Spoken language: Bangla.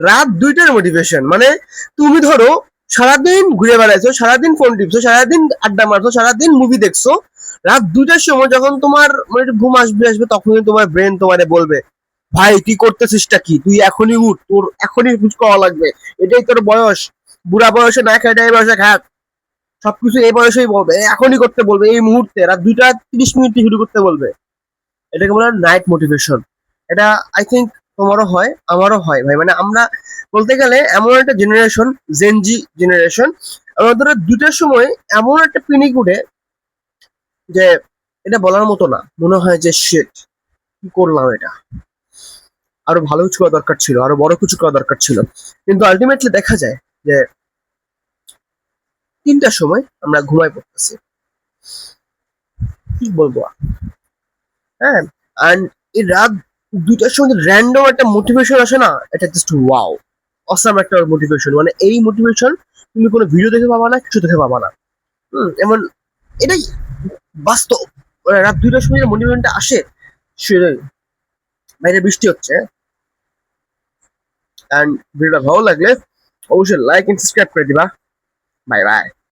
রাত 2টার মোটিভেশন মানে তুমি ধরো সারাদিন ঘুরে বেড়াইছো, সারাদিন ফোন টিপছো, সারাদিন আড্ডা মারছো, সারাদিন মুভি দেখছো, রাত 2টার সময় যখন তোমার মানে একটু ঘুম আসবে তখনই তোমার ব্রেন তোমারে বলবে, ভাই তুই করতেছিসটা কি, তুই এখনই উঠ, তোর এখনই কিছু করা লাগবে, এটাই তোর বয়স, বুড়া বয়সে না খায় এই বয়সে খাক, সবকিছু এই বয়সেই বলবে, এখনই করতে বলবে, এই মুহূর্তে রাত 2:30 শুরু করতে বলবে। এটাকে বলা হয় নাইট মোটিভেশন। এটা আই থিঙ্ক তোমারও হয়, আমারও হয় ভাই। মানে আমরা বলতে গেলে এমন একটা জেনারেশন, জেনজি জেনারেশন, আমাদের 2টার সময় এমন একটা পিনিক উঠে যে এটা বলার মতো না, মনে হয় যে শিট, কি করলাম এটা, আরো ভালো কিছু করা দরকার ছিল, আরো বড় কিছু করা দরকার ছিল। কিন্তু আলটিমেটলি দেখা যায় যে 3টার সময় আমরা ঘুমাই পড়তেছি, কি বলবো আর? হ্যাঁ, অ্যান্ড এই রাত 2টার সময় র্যান্ডম একটা মোটিভেশন আসে না, এটা জাস্ট ওয়াও, অসাম একটা মোটিভেশন। মানে এই মোটিভেশন তুমি কোনো ভিডিও দেখে পাবা না, কিছু দেখে পাবা না। এমন, এটাই বাস্তব। মানে রাত 2টার সময় যে মোটিভেশনটা আসে, সেটাই। বাইরে বৃষ্টি হচ্ছে, অ্যান্ড ভিডিওটা ভালো লাগলে অবশ্যই লাইক এন্ড সাবস্ক্রাইব করে দিবা। Bye bye.